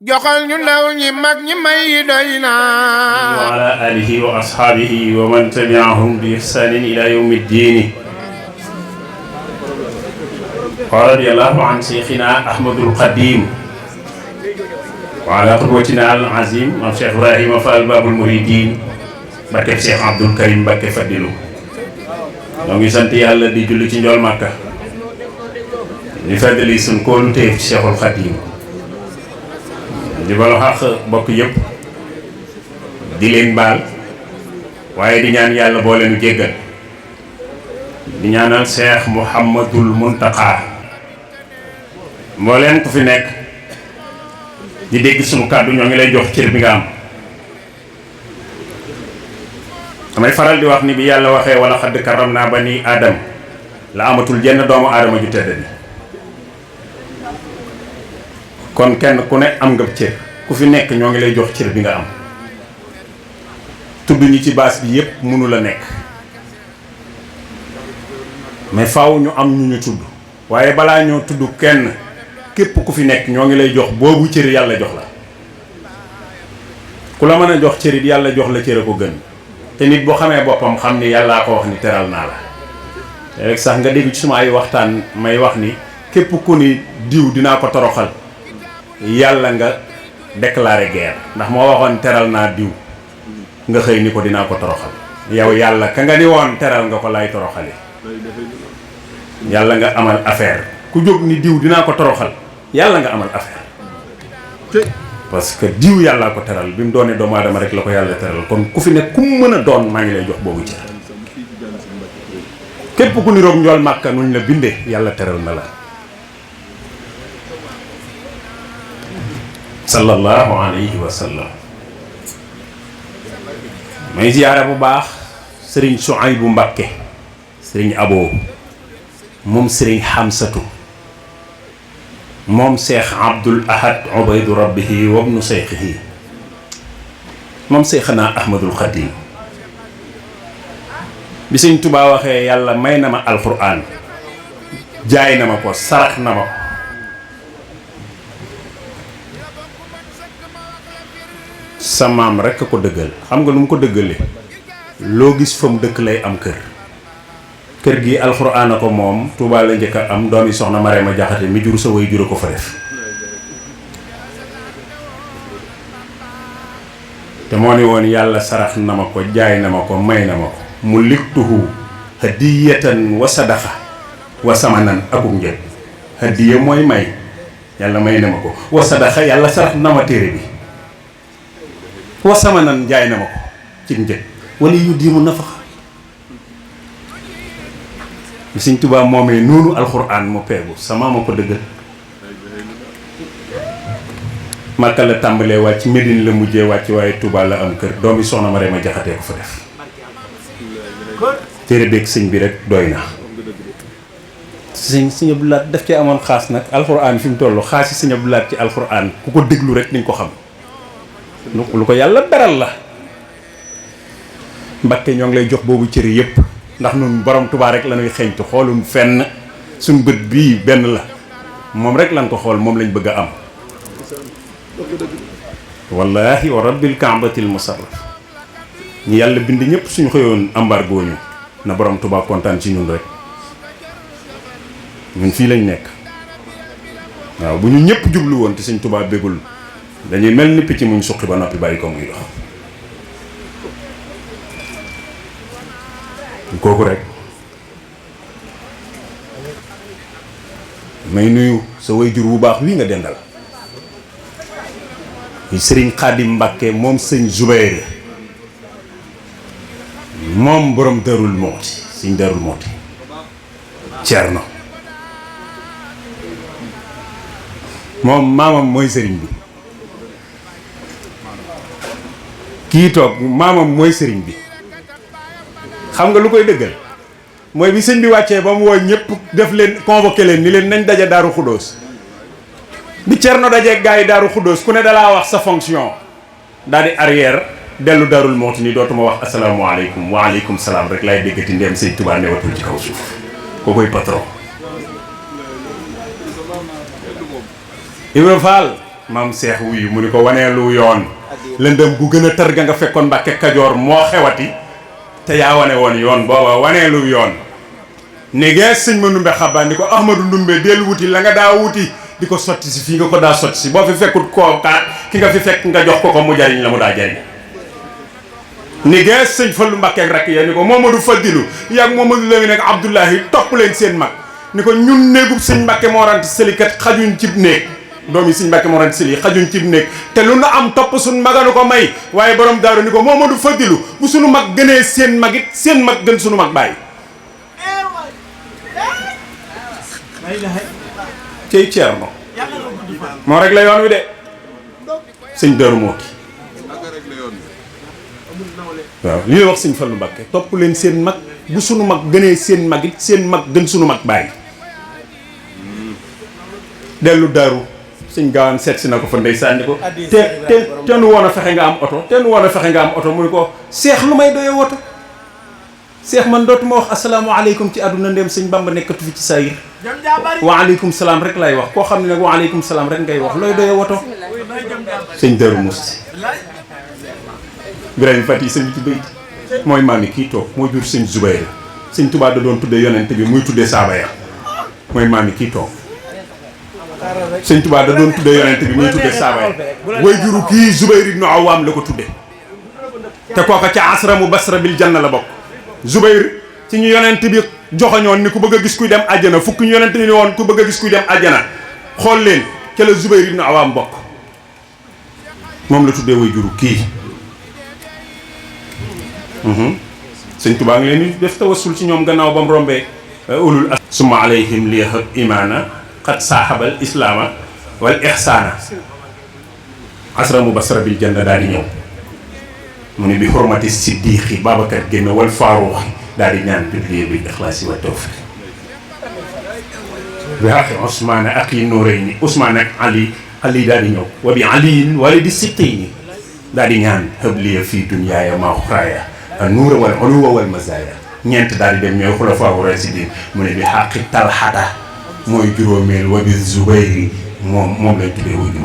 joxal ñu ndaw ñi mag ñi may doy na wa ala alihi wa ashaabihi wa man tabi'ahum bi ihsanin ila yawmi ddin wa radiyallahu an shaykhina ahmadul qadim wa ala qudwatina al azim am Cheikh Ibrahima Fall babul muridin barke Cheikh Abdoul Karim barke Fadilu ñoo ngi sant yàlla di julli ci njool Makka di feddali suñ kóolu téef ci Cheikhul Khadim di balu xaq bokk yëpp di leen baal waaye di ñaan yàlla boo leenu jéggal di ñaanal Cheikh Mouhamadul Muntaqa mbooleen ku fi nekk di dégg sunu kàddu ñoo ngi lay jox cër bi nga am. damay faral di wax ni bi yàlla waxee wala xadd karam naa bani aadam la amatul jenn doomu aadama ju tedd ni kon kenn ku ne am nga cër ku fi nekk ñoo ngi lay jox cër bi nga am. tudd ñi ci baas bi yépp mënu la nekk mais faaw ñu am ñu ñu tudd waaye balaa ñoo tudd kenn képp ku fi nekk ñoo ngi lay jox boobu cër yàlla jox la. ku la mën a jox cërit yàlla jox la cër a ko gën te nit boo xamee boppam xam ni yàllaa ko wax ni teral naa la te rek sax nga dégg ci suma ay waxtaan may wax ni képp ku ni diw dinaa ko toroxal yàlla nga déclaré guerre ndax moo waxoon teral naa diw nga xëy ni ko dinaa ko toroxal yow yàlla ka nga ni woon teral nga ko lay toroxali yàlla nga amal affaire ku jóg ni diw dinaa ko toroxal yàlla nga amal affaire parce que diw yàllaa ko teral bi mu doonee doomu aadama rek la ko yàlla teral kon ku fi ne ku mu mën a doon maa ngi lay jox boobu cër képp ku niroog njool Màkka nuñ la bindee yàlla teral na la sallallahu alayhi wa sallam. may ziyaara bu baax sëriñ Suaybu Mbàkke sëriñ Abo moom sëriñ Xamsatu moom Cheikh Abdoul Ahad ubaydu rabbihi wabnu cheikhihi moom Cheikhna Ahmadul Khadim bi Sëñ Tuubaa waxee yàlla may na ma alquran jaay na ma ko sarax na ma ko sa maam rekk a ko dëggal. xam nga lu mu ko dëggale loo gis fa mu dëkk lay am kër gi alxuraan a ko moom Touba la njëkk a am doomi soxna Marema Jaxate mi jur sa way jur a ko fa def te moo ni woon yàlla sarax na ma ko jaay na ma ko may na ma ko mu liktuhu hadiyatan wa sadaxa wa samanan akum njëg hadiya mooy may yàlla may na ma ko wa sadaxa yàlla sarax na ma téere bi wa samanan jaay na ma ko ci njëg wala yu diimu nafaxa Sëñ Tuubaa moomee noonu alxuraan mu peegu sama ma ko dëggal Makka la tàmbalee wàcc Medine la mujjee wàcc waaye Tuubaa la am kër doomi soxna Marema Jaxate ko fa def téere beeg sëñ bi rek doy na sëñ Abdou Lahad daf ci amoon xaas nag alxuraan fi mu toll xaas yi sëñ Abdou Lahad ci alxuraan ku ko déglu rek ni nga ko xam lu ko yàlla beral la Mbakke ñoo ngi lay jox boobu cër yépp ndax nun borom Tuubaa rek la ñuy xeeñtu xoolun fenn suñ bët bii benn la moom rek lañ ko xool moom lañ bëgg a am wallahi wa rabbil kaabatil musarraf ñu yàlla bind ñëpp suñu xëyoon embargo ñu na borom Tuubaa kontaan ci ñun rek ñun fii lañ nekk waaw bu ñu ñëpp jublu woon te Sëñ Tuubaa bégul dañuy mel ni picc muñ suqi ba noppi bàyyi ko muy dox kooku rek may nuyu sa waajur bu baax wii nga dendal sëriñ Xaadim Mbàkke moom sëñ Zubayr moom borom Darul Mooti sëñ Darul Mooti Ceerno moom maamam mooy sëriñ bi kii toog maamam mooy sëriñ bi xam nga lu koy dëggal mooy bi sëñ bi wàccee ba mu woo ñëpp def leen convoqué leen ni leen nañ daje Daaru Xuddoos bi Cerno dajee gaa yi Daaru Xuddoos ku ne dalaa wax sa fonction daal di arrière dellu Daarul Mooti ni dootuma wax asalaamualeykum waaleykum salaam rek laay déggati ndeem Sëñ Tuubaa newatul ci kaw suuf koo koy patron Ibra Fall maam Seex wuyu mu ni ko waneelu yoon lëndëm gu gën a tër ga nga fekkoon Mbàkke Kajoor moo xewati te yaa wane woon yoon booba waneelu yoon ni gees sëñ ma ndumbe xabaan ni ko Ahmadu Ndumbe del wuti la nga daa wuti di ko sotti si fii nga ko daa sotti si boo fi fekkut koo ki nga fi fekk nga jox ko mu jariñ la mu daa jariñ ni gees sëñ Fallu Mbàkke ak rakk ya ni ko Momadou Fadilu yaag Momadou Lamine ak Abdoulahi topp leen seen mag ni ko ñun néegub sëñ Mbàkke Mor Anta Sali kat xajuñ cib néeg doomi sëñ Mbàkke Mor Anta Sali xajuñ cib néeg te lu nu am topp suñ maganu ko may waaye borom daaru ni ko Momadou Fadilu bu suñu mag gënee seen mag it seen mag gën suñu mag bàyyi cey Ceerno moo rek la yoon wi de sëñ Daaru Muxti waaw li la wax sëñ Fallu Mbàkke topp leen seen mag bu sunu mag gënee seen mag it seen mag gën sunu mag bàyyi dellu daaru sëñ Gaawaan seet si na ko fa ndeysaan ni ko te nu woon a fexe nga am oto te nu woon a fexe nga am oto mu ni ko seex lu may doyee woto seex man dootuma wax asalaamaaleykum ci àdduna ndéem sëñ Bamba nekkatu fi ci saayir waaleykum salaam rek lay wax koo xam ne nag waaleykum salaam rek ngay wax looy doyee woto sëñ Daaru Muxti Ibrahima Fati sëñ ci béyti mooy maam yi kii toog moo jur sëñ Zubayr sëñ Tuubaa da doon tuddee yonent bi muy tuddee saaba ya mooy maam yi kii toog sëñ Tuubaa da doon tuddee yonent bi muy tuddee saaba ya way juru kii Zubayr ibnu Awaam la ko tuddee te kooka ca asramu basra bil janna la bokk Zubayr ci ñu yonent bi joxoñoon ni ku bëgg a gis kuy dem àjjana fukki ñu yonent ni woon ku bëgg a gis kuy dem àjjana xool leen ca la Zubayr ibnu Awaam bokk moom la tuddee way juru kii sëñ Tuubaa ngi leen di def tawassul ci ñoom gannaaw ba mu rombee ulul summa alayhim li yahab imaana xat saaxabal islaama wal ihsaana asra mu basra bil janna daal di ñëw mu ne bi xurmati siddiqi Babacar génn wal faaruuxi daal di ñaan publier bi ixlaasi wa tawfiq bi xaqi Ousmane ak yi Nooreyni Ousmane ak Ali daal di ñëw wa bi aliyin walidi sittiini daal di ñaan hëbliya fii dunyaaya ma uxraaya nuura wal uluwa wal mazaaya ñeent daal di dem ñooy xulafaa rasidiin mu ne bi xaqi Talxata mooy juróomeel wa bi Zubayri moom lañ tuddee wu ñu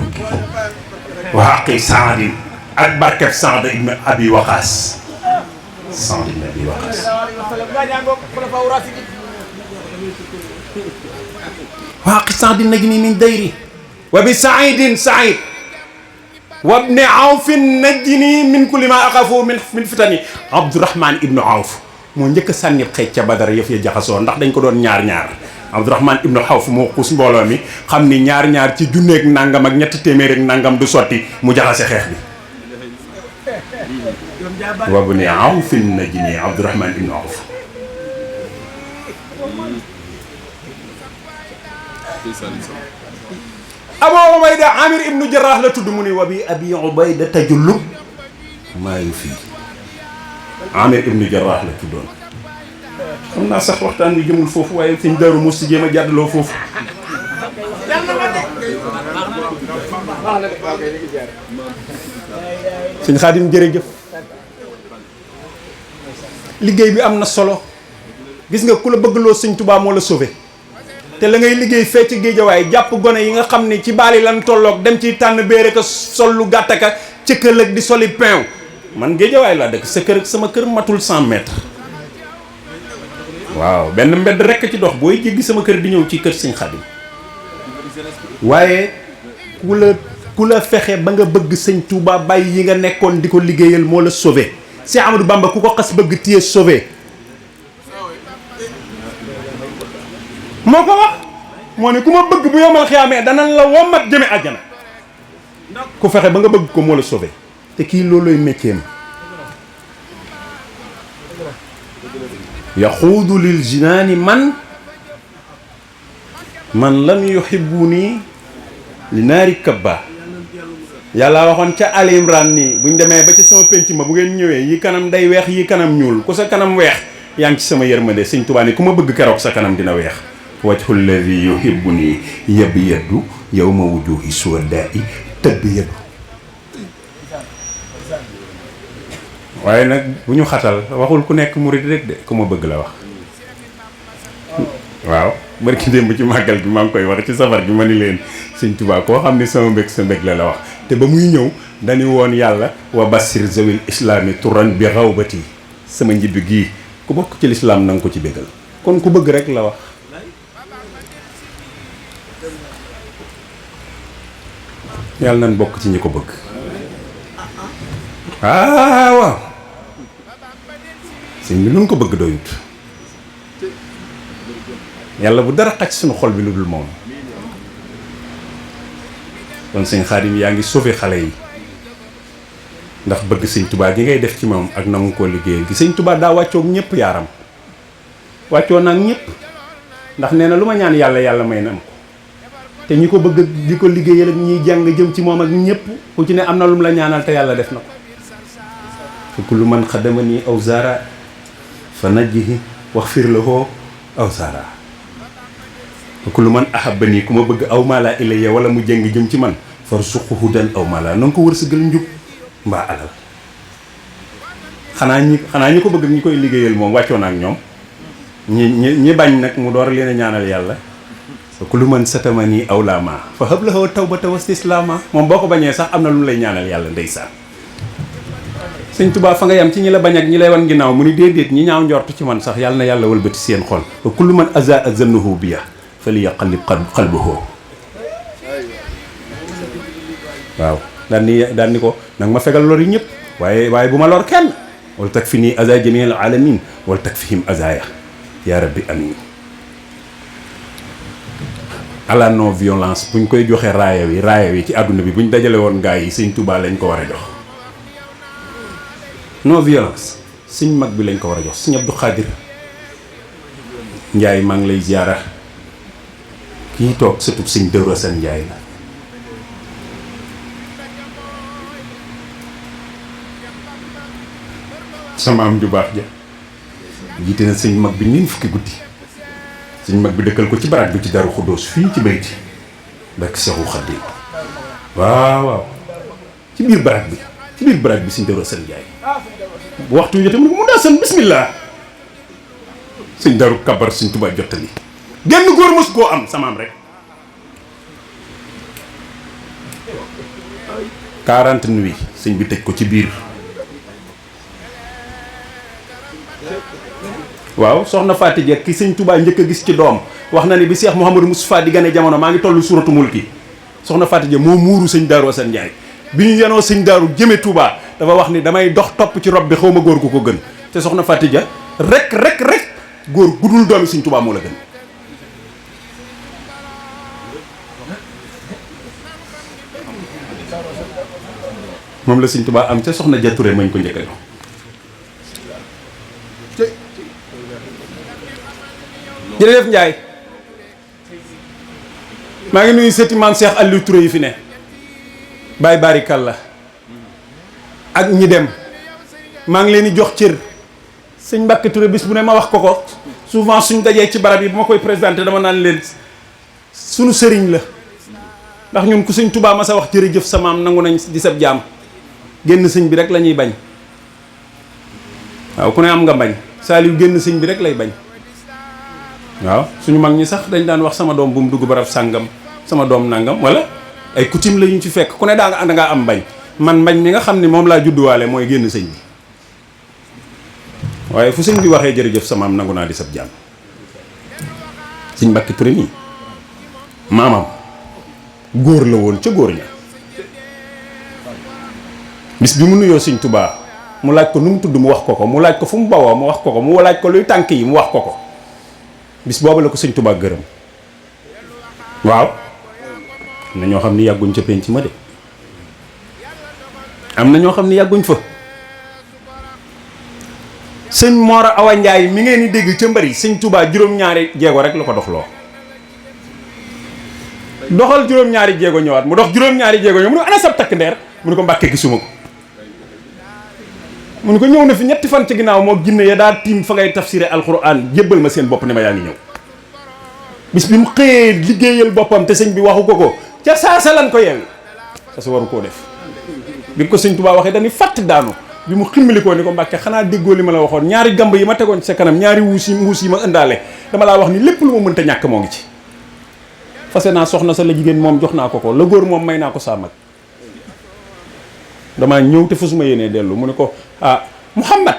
wa xaqi Saadin ak barkeb Saad ibn Abi Waqaas Saad ibn Abi Waqaas wa xaqi Saadin najni min dayri wa bi Saidin Said wa ibni Awfin najni min kulli ma axafu min fitani Abdourahman ibnu Awf moo njëkk a sànni xeej ca Badar yëf ya jaxasoo ndax dañ ko doon ñaar Abdourahman ibnu Awf moo xuus mbooloo mi xam ni ñaar ci junneeg nangam ak ñetti téeméer ak nangam du sotti mu jaxase xeex bi wa ibni Awfin najni Abdourahman ibnu Awf Abu Ubayda Amir ibnu Jarrah la tudd mu ni wa bi Abi Ubayda tajullub maa yu fii Amir ibnu Jarrah la tuddoon xam naa sax waxtaan wi jëmul foofu waaye sëñ Daaru Muxti jéem a jàddaloo foofu sëñ Xaadim jërëjëf liggéey bi am na solo gis nga ku la bëggloo sëñ Tuubaa moo la sauvé te la ngay liggéey fee ci géejawaay jàpp gone yi nga xam ni ci baali lan tolloog dem ci tànn béere ka sol lu gàtt ka cëkkal ak di soli peew man géejawaay laa dëkk sa kër ak sama kër matul 100 mètres waaw benn mbedd rekk ci dox booy jéggi sama kër di ñëw ci kër sëñ Xaadim waaye ku la fexe ba nga bëgg sëñ Touba bàyyi yi nga nekkoon di ko liggéeyal moo la sauvé Cheikh Amadou Bamba ku ko xas bëgg téye sauvé moo ko wax moo ne ku ma bëgg bu yomal xiyaamee danañ la wommat jëme àjjana ku fexe ba nga bëgg ko moo la sauvé te kii loolooy métier am yaxuudu lil jinaani man lam yuhibbuni li naari kabba yàlla waxoon ca Ali Imran nii buñ demee ba ci sama penc ma bu ngeen ñëwee yi kanam day weex yi kanam ñuul ku sa kanam weex yaa ngi ci sama yërmande sëñ Tuubaa ni ku ma bëgg keroog sa kanam dina weex wajhu lladi yuhibbuni yabyaddu yawma wujuhi suwadaa'i tabyaddu waaye nag bu ñu xatal waxul ku nekk murid rek de ku ma bëgg la wax waaw barki démb ci màggal bi maa ngi koy wax ci safar bi ma ni leen sëñ Tuubaa koo xam ne sama mbég sa mbég la wax te ba muy ñëw dañu woon yàlla wa basir zawil islami turan bi rawbati sama njibbi gii ku bokk ci lislaam na nga ko ci bégal kon ku bëgg rek la wax yàlla nañ bokk ci ñi ko bëgg waaw sëñ bi nun ko bëgg doyut yàlla bu dara xaj suñu xol bi lu dul moom kon sëñ Xaadim yaa ngi sauvé xale yi ndax bëgg sëñ Tuubaa gi ngay def ci moom ak na mu ko liggéeyal gi sëñ Tuubaa daa wàccoog ñëpp yaaram wàccoo nag ñëpp ndax nee na lu ma ñaan yàlla yàlla may na am ko te ñi ko bëgg di ko liggéeyal ak ñiy jàng jëm ci moom ak ñëpp ku ci ne am na lu mu la ñaanal te yàlla def na ko fa kullu man xadamani aw zara fa najjihi wax fir la hoo aw zara fa kullu man ahabani ku ma bëgg aw mala ilayya wala mu jëng jëm ci man far suquhu dan aw mala na nga ko wërsëgal njub mbaa alal xanaa ñi ko bëgg ñi koy liggéeyal moom wàccoo na ak ñoom ñi bañ nag mu door leen a ñaanal yàlla fa kullu man satamani aw lama fa hab lahu tawbata wa istislama moom boo ko bañee sax am na lu lay ñaanal yàlla ndeysaan sëñ Tuubaa fa nga yam ci ñi la bañ ak ñi lay wan ginnaaw mu ni déedéet ñi ñaaw njortu ci man sax yàlla na yàlla wëlbati seen xol fa kullu man aza azannahu biya fali yaqallib qalbuhu waaw daan ni ko nag ma fegal lor yi ñëpp waaye bu ma lor kenn wala tak fi nii aza jamiil alamin wala tak fihim azaya ya rabbi amin à la non violence buñ koy joxe raaya wi ci àdduna bi buñ dajale woon gaa yi sëñ Tuubaa lañ ko war a jox non violence sëñ mag bi lañ ko war a jox sëñ Abdou Khadir Njaay maa ngi lay ziara kii toog surtout sëñ Dëru Asan Njaay la sama am ju baax ja jiite na sëñ mag bi ñeent fukki guddi sëñ mag bi dëkkal ko ci baraat bi ci Daru Xuddoos fii ci bayti barke Seexu Xaadim waaw ci biir baraat bi sëñ Dëru Asan Njaay bu waxtu jotee mu daa san bismillah sëñ Daru kabar sëñ Tuubaa jottali genn góor mos koo am samaam rek 40 nuit sëñ bi tëj ko ci biir waaw soxna Faati Jeeg ki sëñ Tuubaa njëkk a gis ci doom wax na ni bi Seex Mouhamadou Moustapha di gane jamono maa ngi toll suuratu mulki soxna Faati Jeeg moo muuru sëñ Daaru Asan Njaay bi ñu yenoo sëñ Daaru jëme Tuubaa dafa wax ni damay dox topp ci rob bi xaw ma góor ku ko gën te soxna Faati Jeeg rek góor gudul doomi sëñ Tuubaa moo la gën moom la sëñ Tuubaa am ca soxna Ja Ture mañ ko njëkk a jox jërëjëf Njaay maa ngi nuyu seeti maam Cheikh Aliou Touré yi fi ne Baye Barikalla ak ñi dem maa ngi leen di jox cër sëñ Mbàkke Touré bis bu ne ma wax ko souvent suñ dajee ci barab yi bu ma koy présenté dama naan leen sunu sëriñ la ndax ñun ku sëñ Tuubaa ma sa wax jërëjëf sa maam nangu nañ di sab jaam génn sëñ bi rek la ñuy bañ waaw ku ne am nga bañ Saliou génn sëñ bi rek lay bañ waaw suñu mag ñi sax dañ daan wax sama doom bu mu dugg barab sàngam sama doom nangam wala ay coutume la ñu ci fekk ku ne daa nga ànd ngaa am bañ man mbañ mi nga xam ne moom laa judduwaale mooy génn sëñ bi waaye fu sëñ bi waxee jërëjëf sama am nangu naa di sab jaam sëñ Mbàkke Touré nii maamam góor la woon ca góor ña bis bi mu nuyoo sëñ Tuubaa mu laaj ko nu mu tudd mu wax ko mu laaj ko fu mu bawoo mu wax ko mu laaj ko luy tànk yi mu wax ko bis boobu la ko sëñ Tuubaa gërëm waaw am na ñoo xam ni yàgguñ ca penc ma de am na ñoo xam ni yàgguñ fa sëñ Mor Awa Njaay mi ngeen di dégg ca mbari sëñ Tuubaa juróom-ñaari jéego rek la ko doxloo doxal juróom-ñaari jéego ñëwaat mu dox juróom-ñaari jéego ñëw mu ne ana sab takk ndeer mu ne ko Mbàkke gisuma ko mu ne ko ñëw na fi ñetti fan ci ginnaaw moo ginne ya daa tiim fa ngay tafsiré alxuraan jébbal ma seen bopp ne ma yaa ngi ñëw bis bi mu xëyee liggéeyal boppam te sëñ bi waxu ko ca saasa lan ko yeewi sa su waru koo def bi ko sëñ Tuubaa waxee dañuy fàtt daanu bi mu ximmalikoo ni ko Mbàkke xanaa déggoo li ma la waxoon ñaari gamb yi ma tegoon ci sa kanam ñaari mbuus yi ma ëndaale dama laa wax ni lépp lu ma mënta ñàkk moo ngi ci fase naa soxna sa la jigéen moom jox naa ko la góor moom may naa ko saa mag damaa ñëw te fasuma yéenee dellu mu ne ko Muhammad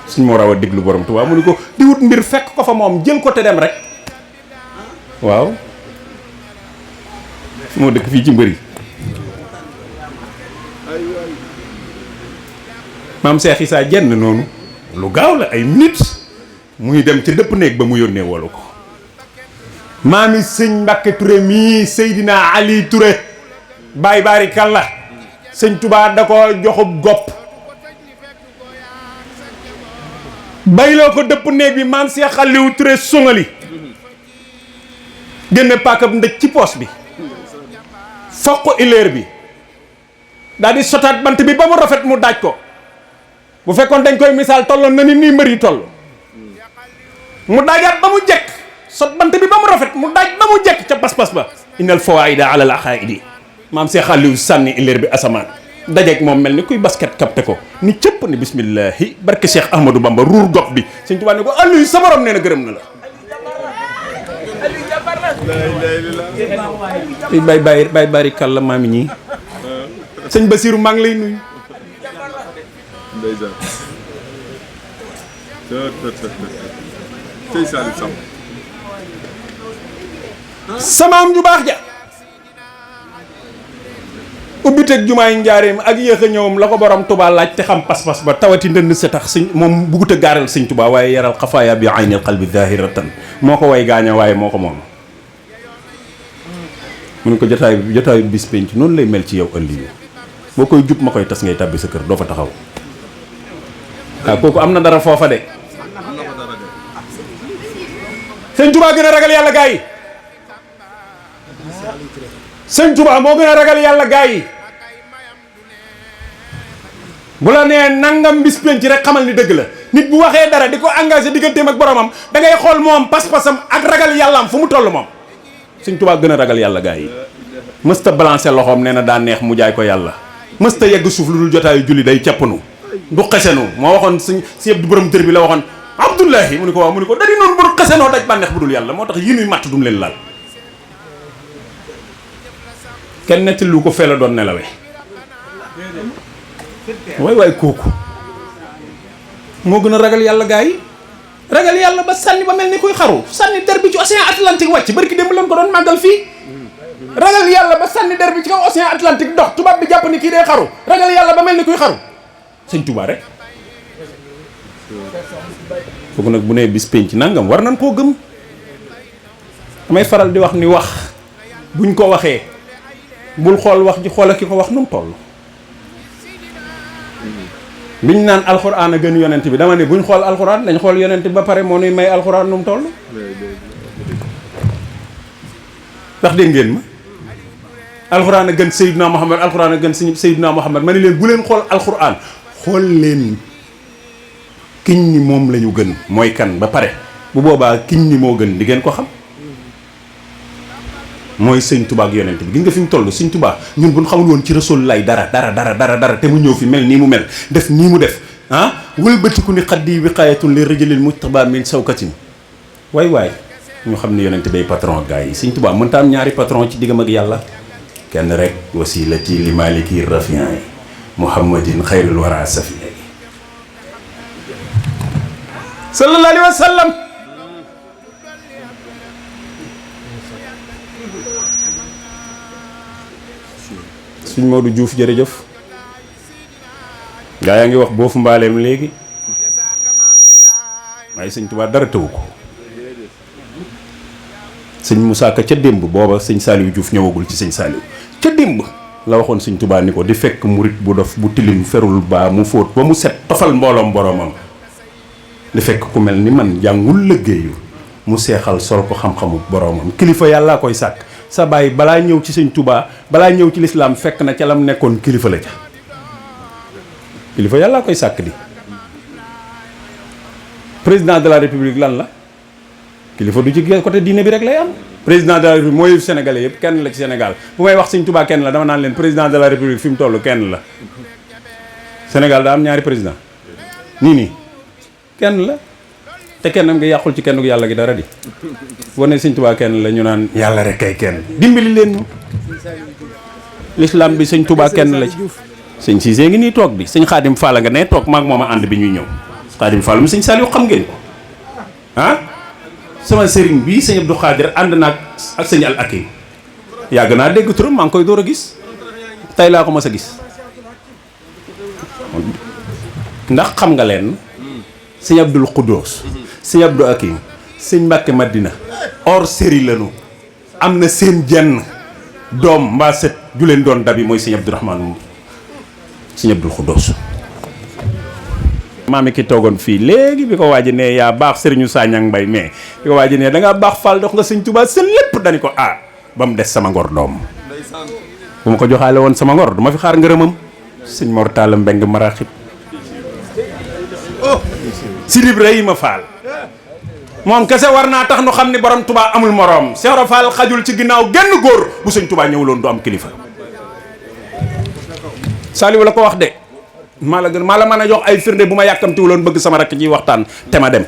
suñ moo raw a déglu borom Tuubaa mu ne ko di wut mbir fekk ko fa moom jël ko te dem rek waaw moo dëkk fii ci mbëri maam Cheikh Issa jenn noonu lu gaaw la ay minutes muy dem ca dëpp néeg ba mu yónnee wolu ko maami sëñ Mbàkke Touré mii Seydina Ali Touré baay baari kàlla sëñ Touba da ko joxub gopp bayloo ko dëpp néeg bi maam Cheikh Aliou Touré songali génne paakab ndëj ci poos bi foq ko ileer bi daal di sotaat bant bi ba mu rafet mu daaj ko bu fekkoon dañ koy misaal tolloon na ni nii mbër yi toll mu daajaat ba mu jekk sot bant bi ba mu rafet mu daaj ba mu jekk ca pas-pas ba innal fawaida ala al aqaidi maam Cheikh Aliou sànni ileer bi asamaan dajeeg moom mel ni kuy basket capté ko ni cëpp ni bismillahi barke Cheikh Ahmadou Bamba ruur gopp bi sëñ Tuubaa ne ko Aliou sa borom nee na gërëm na la bay bari kàlla maami ñii sëñ Basiru maa ngi lay nuyu samaam ju baax ja ubbiteg jumaay njaareem ak yéex a ñëwam la ko borom Tuubaa laaj te xam pas-pas ba tawati ndënd sa tax sëñ moom bugut a gaaral sëñ Tuubaa waaye yaral xafaaya bi aynil qalbi zahiratan moo ko way gaaña waaye moo ko moom mu ne ko jotaayu bis penc noonu lay mel ci yow ëllëg boo koy jub ma koy tas ngay tàbbi sa kër doo fa taxaw waaw kooku am na dara foofa de sëñ Tuubaa gën a ragal yàlla gaa yi sëñ Tuubaa moo gën a ragal yàlla gaa yi bu la nee nangam bis penc rek xamal ni dëgg la nit bu waxee dara di ko engagé digganteem ak boromam da ngay xool moom pas-pasam ak ragal yàllaam fu mu toll moom sëñ Tuubaa gën a ragal yàlla gaa yi mësta balancer loxoom nee na daa neex mu jaay ko yàlla mësta yegg suuf lu dul jotaayu julli day cappanu du xesenu moo waxoon sëñ si yëpp du borom dër bi la waxoon Abdullahi mu ni ko waaw mu ni ko da di noonu bu xesenoo daj bànneex bu dul yàlla moo tax yi nuy matt dum leen laal kenn netti lu ko fee la doon nelawe waay kooku moo gën a ragal yàlla gaa yi ragal yàlla ba sànni ba mel ni kuy xaru sànni der bi ci océan Atlantique wàcc barki démb leen ko doon màggal fii ragal yàlla ba sànni der bi ci kaw océan Atlantique dox tubaab bi jàpp ni kii day xaru ragal yàlla ba mel ni kuy xaru sëñ Tuubaa rek foofu nag bu nee bis penc nangam war nañ koo gëm damay faral di wax ni wax buñ ko waxee bul xool wax ji xool ak ki ko wax nu mu toll biñ naan alxuraan a gën yonent bi dama ne buñ xool alxuraan dañ xool yonent bi ba pare moo nuy may alxuraan nu mu toll ndax dégg ngeen ma alxuraan a gën Seydina Muhammad alxuraan a gën Seydina Muhammad ma ne leen bu leen xool alxuraan xool leen kiñ ni moom la ñu gën mooy kan ba pare bu boobaa kiñ ni moo gën di ngeen ko xam mooy sëñ Tuubaa ak yonent bi gis nga fi mu toll sëñ Tuubaa ñun bu ñu xamul woon ci Rasul lay dara te mu ñëw fi mel nii mu mel def nii mu def wëlbatiku ni xaddi wiqaayatun li rajulil mujtaba min sawkatin waay ñu xam ne yonent bay patron gars yi sëñ Tuubaa mënta am ñaari patron ci diggam ak yàlla kenn rek wasilati li maliki rafian yi muhammadin xayrul wara safiya yi sallallahu alayhi wa sallam suñ Modou Diouf jërëjëf gaa yaa ngi wax boofu mbaaleem léegi waaye sëñ Tuubaa dara tëwu ko sëñ Moussa Ka ca démb booba sëñ Saliou Diouf ñëwagul ci sëñ Saliou ca démb la waxoon sëñ Tuubaa ni ko di fekk murit bu dof bu tilim ferul baa mu fóot ba mu set tofal mbooloom boromam di fekk ku mel ni man jàngul liggéeyu mu seexal sol ko xam-xamu boromam kilifa yàllaa koy sàkk sa baay balaa ñëw ci sëñ Tuubaa balaa ñëw ci lislaam fekk na ca lam nekkoon kilifa la ca kilifa yàllaa koy sàkk di président de la république lan la kilifa du ci côté diine bi rek lay am président de la république mooy sénégalais yëpp kenn la ci Sénégal bu may wax sëñ Tuubaa kenn la dama naan leen président de la république fi mu toll kenn la Sénégal daa am ñaari président nii kenn la te kennam nga yàqul ci kenn yàlla gi dara di wane sëñ Tuubaa kenn la ñu naan yàlla rek kay kenn dimbali leen ñu l'islam bi sëñ Tuubaa kenn la ci sëñ Cissé ngi nii toog bi sëñ Xaadim Fall nga ne toog maag moom a ànd bi ñuy ñëw Xaadim Fall mu sëñ Saliou xam ngeen ko sama sëriñ bii sëñ Abdou Khadir ànd naag ak sëñ Al Akim yàgg naa dégg turam maa ngi koy door a gis tey laa ko mas a gis ndax xam nga leen sëñ Abdul Xuddoos sëñ Abdou Akim sëñ Mbàkke Madina or séri lanu am na seen jenn doom mbaa set ju leen doon dabi mooy sëñ Abdourahmaan sëñ Abdul Xuddoos maami ki toogoon fii léegi bi ko waaji ne yaa baax sëriñu Sañang Mbay mais bi ko waaji ne da ngaa baax Fall dox nga sëñ Tuubaa sa lépp dañu ko ba mu des sama ngor doom bu ma ko joxaale woon sama ngor duma fi xaar ngërëmam sëñ Mor Talla Mbeng Maraxib Sidi Ibrahima Fall moom kese war naa tax nu xam ni borom Tuubaa amul moroom Seero Fall xajul ci ginnaaw genn góor bu sëñ Tuubaa ñëwuloon du am kilifa Saliou la ko wax de maa la mën a jox ay firnde bu ma yàkkamtiwuloon bëgg sama rakk ji waxtaan te ma dem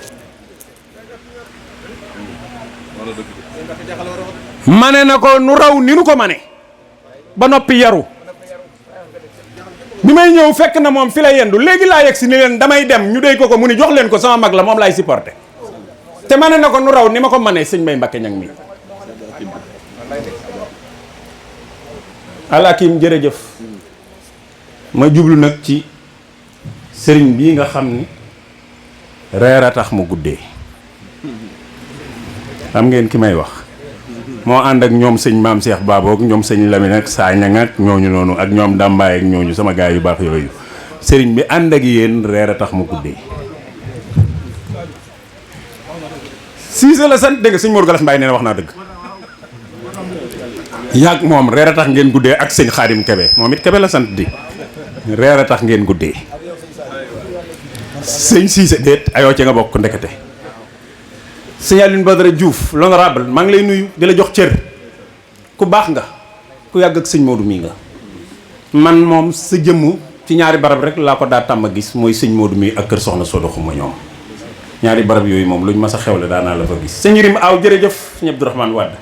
mane na ko nu raw ni nu ko mane ba noppi yaru bi may ñëw fekk na moom fi la yendu léegi laa yegg si ni leen damay dem ñu déy ko mu ni jox leen ko sama mag la moom laay supporté te mane na ko nu raw ni ma ko manee sëñ Mbay Mbakke ñang mi Alakim jërëjëf ma jublu nag ci sëriñ bii nga xam ni reer a tax mu guddee xam ngeen ki may wax moo ànd ak ñoom sëñ Maam Cheikh Baboog ñoom sëñ Lamine ak Sañang ak ñooñu noonu ak ñoom Dambaay ak ñooñu sama gaay yu baax yooyu sëriñ bi ànd ak yéen reer a tax mu guddee Cissé la sant dégg nga sëñ Mor Galas Mbaye nee na wax naa dëgg yàgg moom reer a tax ngeen guddee ak sëñ Xaadim Kebe moom it Kebe la sant di reer a tax ngeen guddee sëñ Cissé déet ayoo ci nga bokk ndekete sëñ Aline Badara Diouf l'honorable maa ngi lay nuyu di la jox cër ku baax nga ku yàgg ak sëñ Modou mii nga man moom sa jëmm ci ñaari barab rek laa ko daa tàmm gis mooy sëñ Modou mii ak kër soxna Sodo Xuma ñoom ñaari barab yooyu moom luñ mas a xewle daanaa la fa gis sëñ Rim aw jërëjëf sëñ Abdourahmane Wade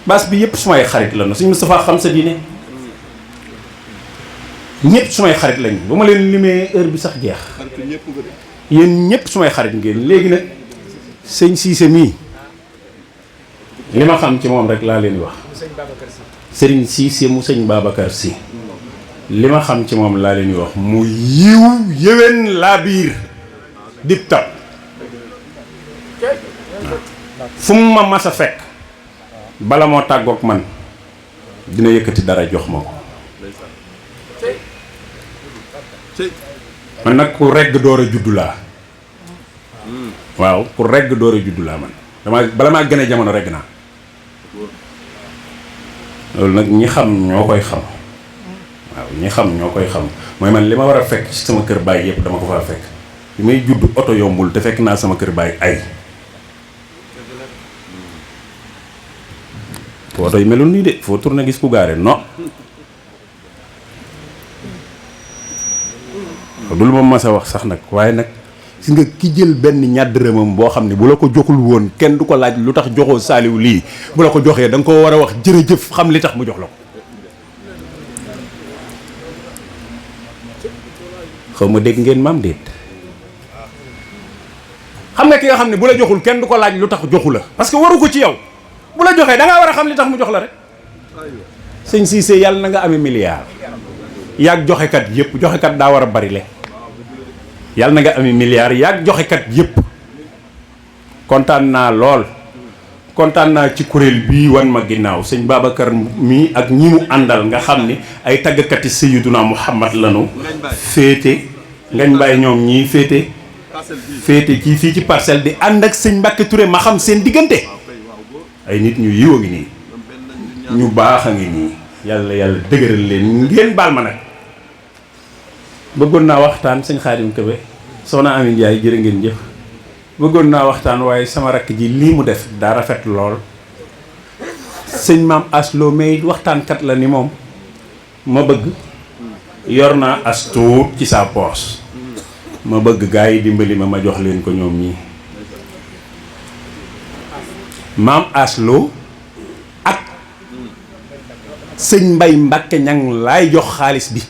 baas bi yëpp sumay xarit la no sëñ Moustapha xam sa diine ñëpp sumay xarit lañ bu ma leen limee heure bi sax jeex yéen ñëpp sumay xarit ngeen léegi nag sëñ Cissé mii li ma xam ci moom rek laa leen wax sëriñ Cissé mu sëñ Babacar Sy li ma xam ci moom laa leen wax mu yiw yéwén laa biir dib tab fu mu ma mas a fekk bala moo tàggoog man dina yëkkati dara jox ma ko man nag ku regg door a juddu laa waaw ku regg door a juddu laa man bala maa gën a jamono regg naa loolu nag ñi xam ñoo koy xam waaw ñi xam ñoo koy xam mooy man li ma war a fekk ci sama kër baay yëpp dama ko faa fekk bi may judd oto yombul te fekk naa sama kër baay ay oto yi melul nii de foo tourné gis ku gaare non dul ma mas a wax sax nag waaye nag gis nga ki jël benn ñàddërëmam boo xam ne bu la ko joxul woon kenn du ko laaj lu tax joxoo Saliou lii bu la ko joxee da nga ko war a wax jërëjëf xam li tax mu jox la ko xaw ma dégg ngeen maam déet xam nga ki nga xam ne bu la joxul kenn du ko laaj lu tax joxu la parce que waru ko ci yow bu la joxee da ngaa war a xam li tax mu jox la rek sëñ Cissé yàlla na nga amee milliard yaag joxekat yëpp joxekat daa war a bari le yàlla na nga amee milliard yaag joxekat yëpp kontaan naa lool kontaan naa ci kuréel bii wan ma ginnaaw sëñ Babacar mii ak ñi mu àndal nga xam ni ay tàggkati Sayyiduna Muhammad lanu féete ngañ bàyyi ñoom ñii féete ci fii ci parcelle di ànd ak sëñ Mbacke Touré ma xam seen diggante ay nit ñu yiw a ngi nii ñu baax a ngi nii yàlla dëgëral leen ngeen baal ma nag bëggoon naa waxtaan sëñ Xaadim Kebe soxna Ami Ndiaye jërë ngeen jëf bëggoon naa waxtaan waaye sama rakk ji lii mu def daa rafet lool sëñ maam Aslo may waxtaankat la ni moom ma bëgg yor naa as tuut ci sa poos ma bëgg gaa yi dimbali ma jox leen ko ñoom ñii maam aslo ak sëñ Mbay Mbàkke ñang laay jox xaalis bi